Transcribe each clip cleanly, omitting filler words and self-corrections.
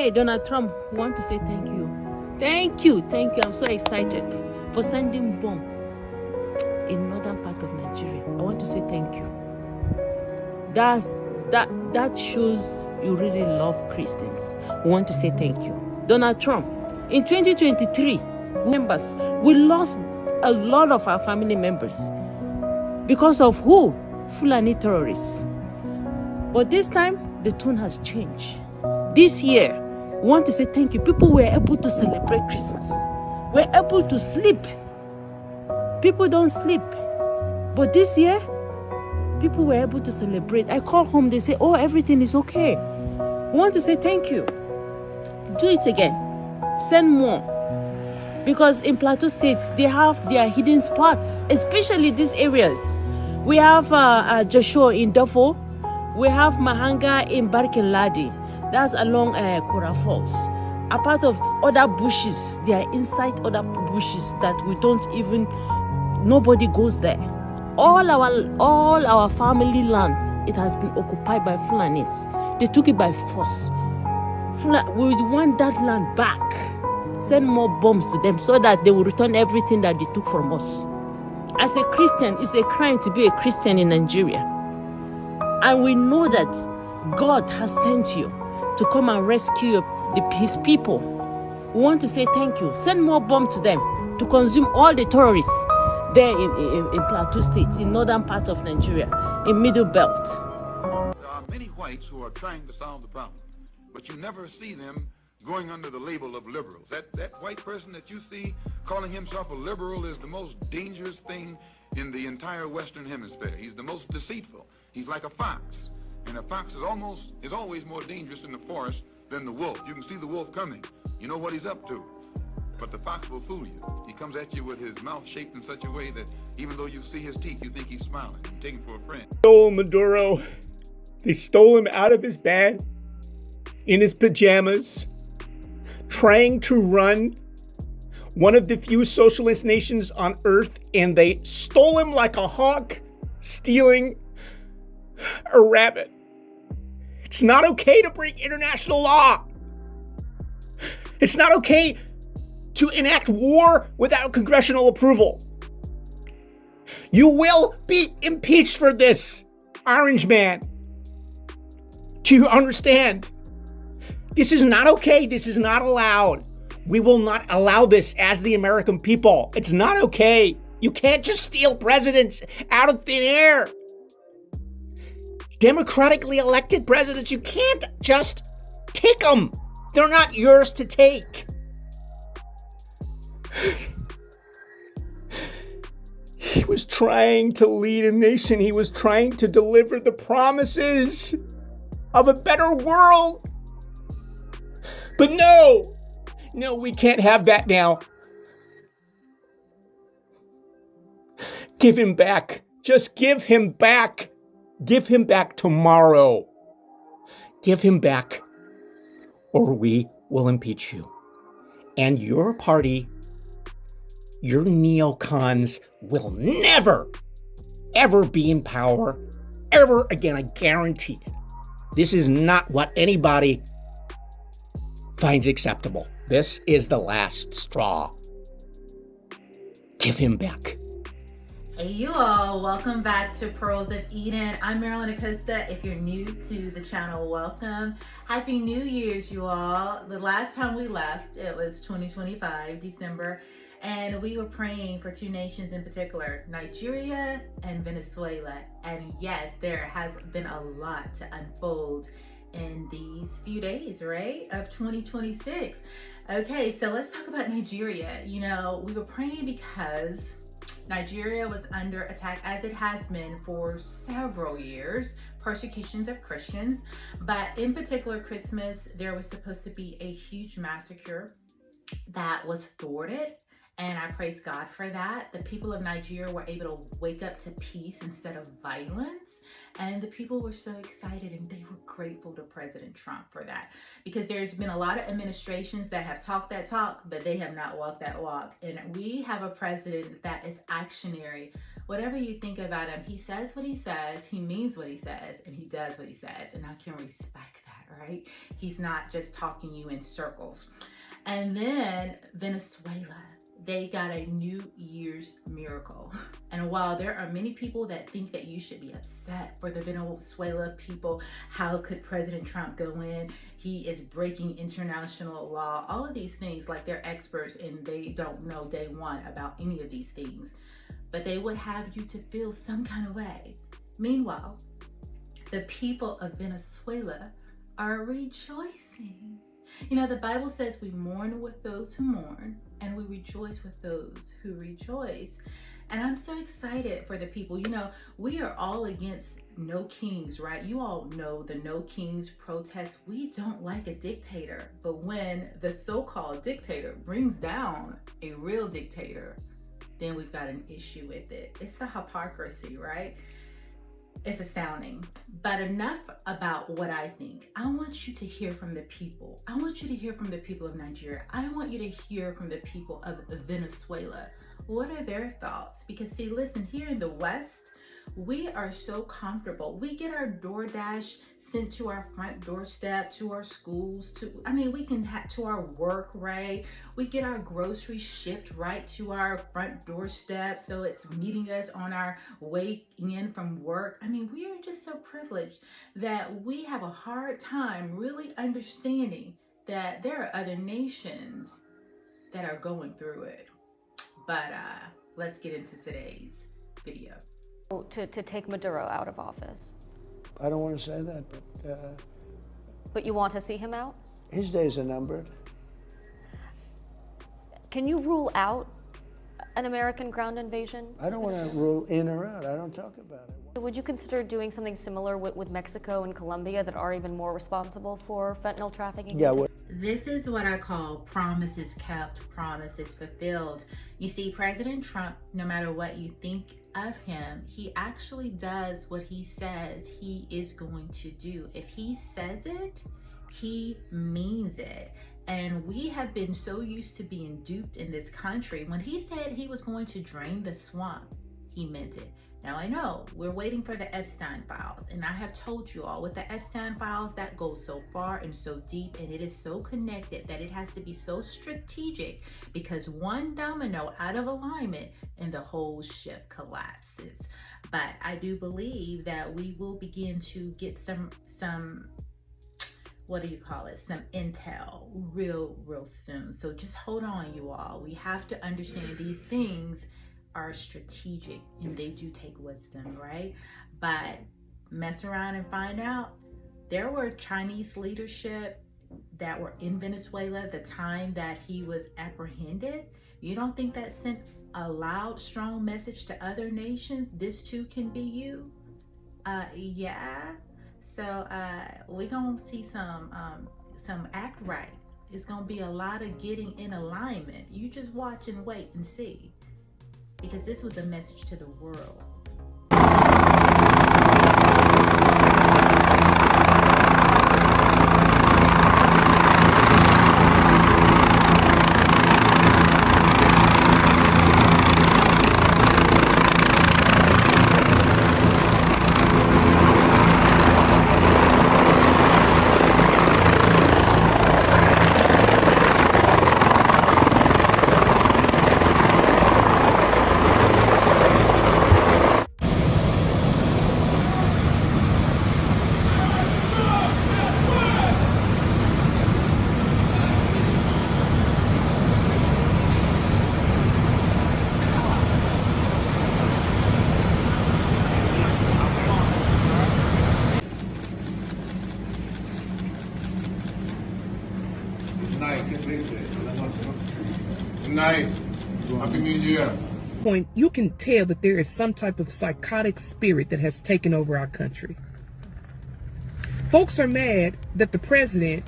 Hey, Donald Trump, we want to say thank you. Thank you. I'm so excited for sending bomb in northern part of Nigeria. I want to say thank you. That shows you really love Christians. We want to say thank you. Donald Trump, in 2023, we lost a lot of our family members because of who? Fulani terrorists. But this time, the tune has changed. This year, we want to say thank you. People were able to celebrate Christmas. We're able to sleep. People don't sleep. But this year, people were able to celebrate. I call home, they say, oh, everything is okay. We want to say thank you. Do it again. Send more. Because in Plateau States, they have their hidden spots, especially these areas. We have Joshua in Dofo. We have Mahanga in Barkin-Ladi. That's along Kora Falls. A part of other bushes, they are inside other bushes that we don't even, nobody goes there. All our family lands, it has been occupied by Fulanis. They took it by force. We want that land back. Send more bombs to them so that they will return everything that they took from us. As a Christian, it's a crime to be a Christian in Nigeria. And we know that God has sent you to come and rescue his people. We want to say thank you. Send more bombs to them to consume all the terrorists there in Plateau State, in northern part of Nigeria, in Middle Belt. There are many whites who are trying to solve the problem, but you never see them going under the label of liberals. That white person that you see calling himself a liberal is the most dangerous thing in the entire Western Hemisphere. He's the most deceitful. He's like a fox, and a fox is always more dangerous in the forest than the wolf. You can see the wolf coming. You know what he's up to. But the fox will fool you. He comes at you with his mouth shaped in such a way that even though you see his teeth, you think he's smiling. You take him for a friend. Stole Maduro. They stole him out of his bed, in his pajamas, trying to run one of the few socialist nations on earth, and they stole him like a hawk stealing a rabbit. It's not okay to break international law. It's not okay to enact war without congressional approval. You will be impeached for this, Orange Man. Do you understand? This is not okay. This is not allowed. We will not allow this as the American people. It's not okay. You can't just steal presidents out of thin air. Democratically elected presidents, you can't just take them. They're not yours to take. He was trying to lead a nation. He was trying to deliver the promises of a better world. But no, we can't have that now. Give him back. Just give him back. Give him back tomorrow. Give him back, or we will impeach you. And your party, your neocons, will never, ever be in power, ever again. I guarantee it. This is not what anybody finds acceptable. This is the last straw. Give him back. Hey you all, welcome back to Pearls of Eden. I'm Marilyn Acosta. If you're new to the channel, welcome. Happy New Year's, you all. The last time we left, it was 2025, December, and we were praying for two nations in particular, Nigeria and Venezuela. And yes, there has been a lot to unfold in these few days, right, of 2026. Okay, so let's talk about Nigeria. You know, we were praying because Nigeria was under attack, as it has been for several years, persecutions of Christians. But in particular, Christmas, there was supposed to be a huge massacre that was thwarted. And I praise God for that. The people of Nigeria were able to wake up to peace instead of violence. And the people were so excited, and they were grateful to President Trump for that. Because there's been a lot of administrations that have talked that talk, but they have not walked that walk. And we have a president that is actionary. Whatever you think about him, he says what he says, he means what he says, and he does what he says. And I can respect that, right? He's not just talking you in circles. And then Venezuela, they got a New Year's miracle. And while there are many people that think that you should be upset for the Venezuela people, how could President Trump go in? He is breaking international law, all of these things, like they're experts and they don't know day one about any of these things. But they would have you to feel some kind of way. Meanwhile, the people of Venezuela are rejoicing. You know, the Bible says we mourn with those who mourn and we rejoice with those who rejoice. And I'm so excited for the people. You know, we are all against no kings, right? You all know the no kings protest. We don't like a dictator. But when the so-called dictator brings down a real dictator, then we've got an issue with it. It's the hypocrisy, right? It's astounding. But enough about what I think. I want you to hear from the people. I want you to hear from the people of Nigeria. I want you to hear from the people of Venezuela. What are their thoughts? Because see, listen, here in the West, we are so comfortable. We get our DoorDash sent to our front doorstep, to our schools, we can to our work, right? We get our groceries shipped right to our front doorstep. So it's meeting us on our way in from work. We are just so privileged that we have a hard time really understanding that there are other nations that are going through it. But let's get into today's video. To take Maduro out of office. I don't want to say that, But you want to see him out? his days are numbered. Can you rule out an American ground invasion? I don't want to rule in or out. I don't talk about it. Would you consider doing something similar with Mexico and Colombia that are even more responsible for fentanyl trafficking? Yeah. This is what I call promises kept, promises fulfilled. You see, President Trump, no matter what you think of him, he actually does what he says he is going to do. If he says it, he means it. And we have been so used to being duped in this country. When he said he was going to drain the swamp, he meant it. Now I know we're waiting for the Epstein files, and I have told you all with the Epstein files, that goes so far and so deep, and it is so connected that it has to be so strategic, because one domino out of alignment and the whole ship collapses. But I do believe that we will begin to get some what do you call it? Some intel real soon. So just hold on, you all. We have to understand these things are strategic and they do take wisdom, right? But mess around and find out there were Chinese leadership that were in Venezuela the time that he was apprehended. You don't think that sent a loud, strong message to other nations? This too can be you? Yeah. So we're gonna see some act right. It's gonna be a lot of getting in alignment. You just watch and wait and see. Because this was a message to the world. Good night. Happy New Year. Point, you can tell that there is some type of psychotic spirit that has taken over our country. Folks are mad that the president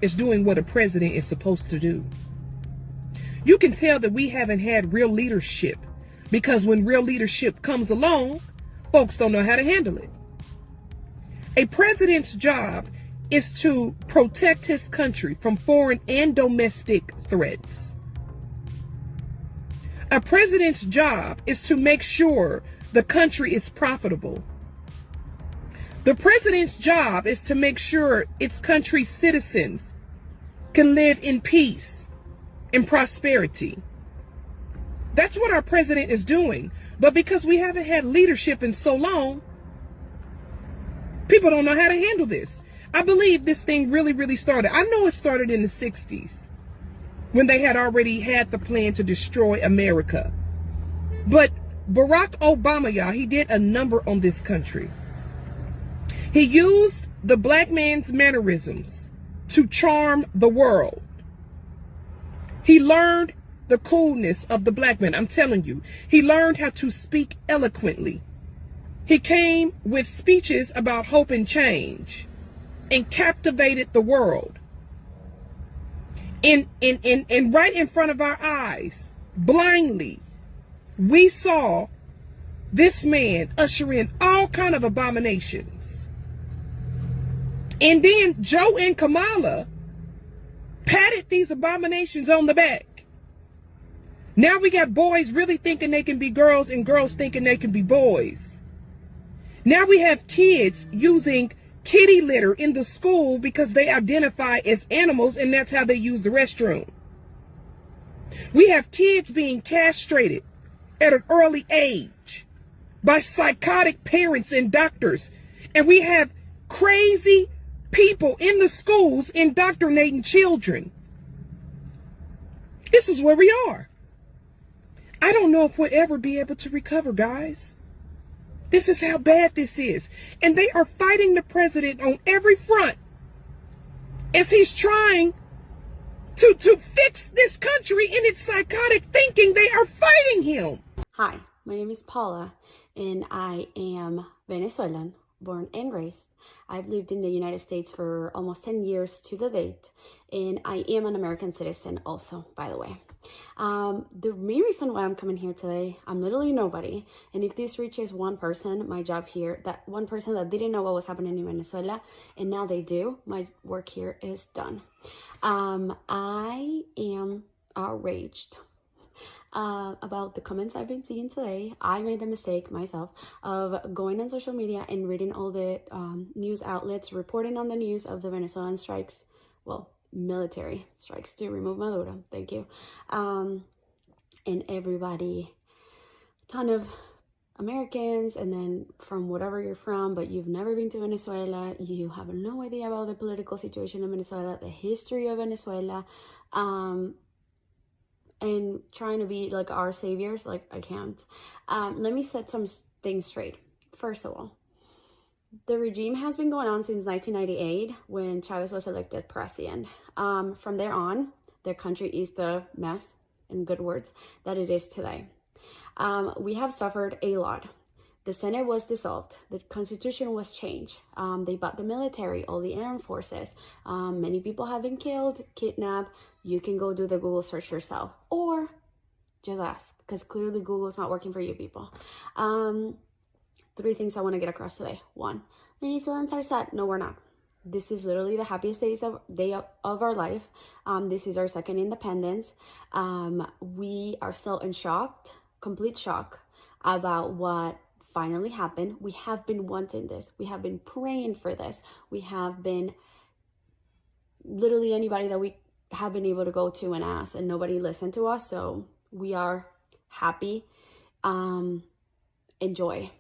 is doing what a president is supposed to do. You can tell that we haven't had real leadership, because when real leadership comes along, folks don't know how to handle it. A president's job is to protect his country from foreign and domestic threats. A president's job is to make sure the country is profitable. The president's job is to make sure its country's citizens can live in peace and prosperity. That's what our president is doing. But because we haven't had leadership in so long, people don't know how to handle this. I believe this thing really started. I know it started in the 60s when they had already had the plan to destroy America. But Barack Obama, y'all, he did a number on this country. He used the black man's mannerisms to charm the world. He learned the coolness of the black man. I'm telling you, he learned how to speak eloquently. He came with speeches about hope and change and captivated the world. And right in front of our eyes, blindly, we saw this man usher in all kind of abominations. And then Joe and Kamala patted these abominations on the back. Now we got boys really thinking they can be girls and girls thinking they can be boys. Now we have kids using kitty litter in the school because they identify as animals and that's how they use the restroom. We have kids being castrated at an early age by psychotic parents and doctors. And we have crazy people in the schools indoctrinating children. This is where we are. I don't know if we'll ever be able to recover, guys. This is how bad this is. And they are fighting the president on every front as he's trying to fix this country in its psychotic thinking. They are fighting him. Hi, my name is Paula, and I am Venezuelan, born and raised. I've lived in the United States for almost 10 years to the date, and I am an American citizen also, by the way. The main reason why I'm coming here today, I'm literally nobody, and if this reaches one person, my job here, that one person that didn't know what was happening in Venezuela, and now they do, my work here is done. I am outraged about the comments I've been seeing today. I made the mistake myself of going on social media and reading all the news outlets reporting on the news of the Venezuelan strikes, well, military strikes to remove Maduro, thank you. And everybody, ton of Americans, and then from whatever you're from, but you've never been to Venezuela, you have no idea about the political situation in Venezuela, the history of Venezuela, and trying to be like our saviors. Like, I can't. Let me set some things straight. First of all, the regime has been going on since 1998 when Chavez was elected president. From there on, their country is the mess, in good words, that it is today. We have suffered a lot. The Senate was dissolved. The Constitution was changed. They bought the military, all the armed forces. Many people have been killed, kidnapped. You can go do the Google search yourself, or just ask, because clearly Google is not working for you people. 3 things I want to get across today. 1, Venezuelans are sad. No, we're not. This is literally the happiest day of our life. This is our second independence. We are still in shock, complete shock about what finally happened. We have been wanting this. We have been praying for this. We have been literally anybody that we have been able to go to and ask, and nobody listened to us. So we are happy, enjoy.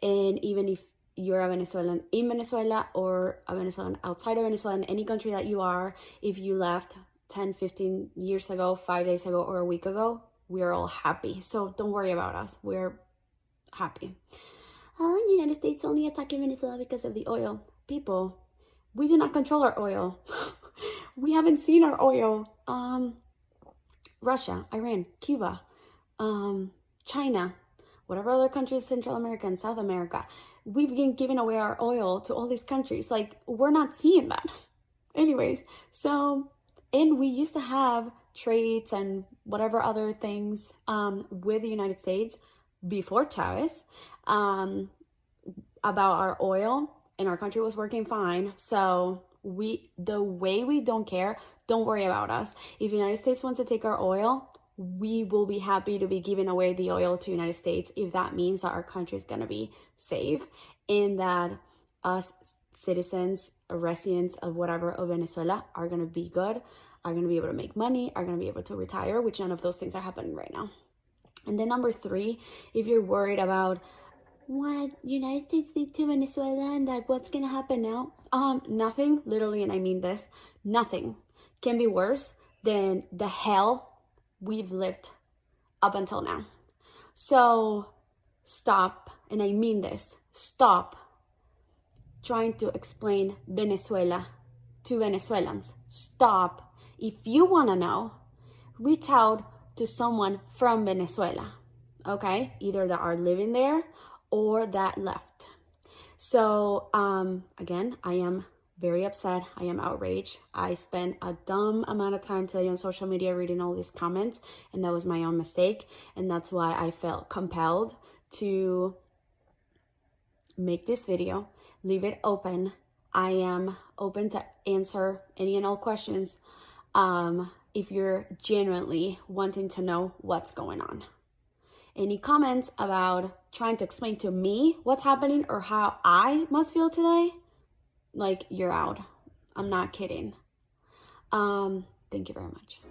And even if you're a Venezuelan in Venezuela or a Venezuelan outside of Venezuela, in any country that you are, if you left 10, 15 years ago, 5 days ago, or a week ago, we are all happy. So don't worry about us. We're happy. The United States only attacking Venezuela because of the oil. People, we do not control our oil. We haven't seen our oil. Russia, Iran, Cuba, China, whatever other countries, Central America and South America, we've been giving away our oil to all these countries. Like, we're not seeing that. Anyways, so, and we used to have trades and whatever other things with the United States before Chavez about our oil, and our country was working fine. So the way we don't care, don't worry about us. If the United States wants to take our oil, we will be happy to be giving away the oil to the United States if that means that our country is going to be safe and that us citizens, residents of whatever of Venezuela are going to be good, are going to be able to make money, are going to be able to retire, which none of those things are happening right now. And then number 3, if you're worried about what United States did to Venezuela and like what's going to happen now, nothing, literally, and I mean this, nothing can be worse than the hell we've lived up until now. So stop, and I mean this, stop trying to explain Venezuela to Venezuelans. Stop. If you want to know, reach out to someone from Venezuela, okay? Either that are living there or that left. So again, I am very upset. I am outraged. I spent a dumb amount of time today on social media reading all these comments, and that was my own mistake. And that's why I felt compelled to make this video, leave it open. I am open to answer any and all questions if you're genuinely wanting to know what's going on. Any comments about trying to explain to me what's happening or how I must feel today, like, you're out. I'm not kidding. Thank you very much.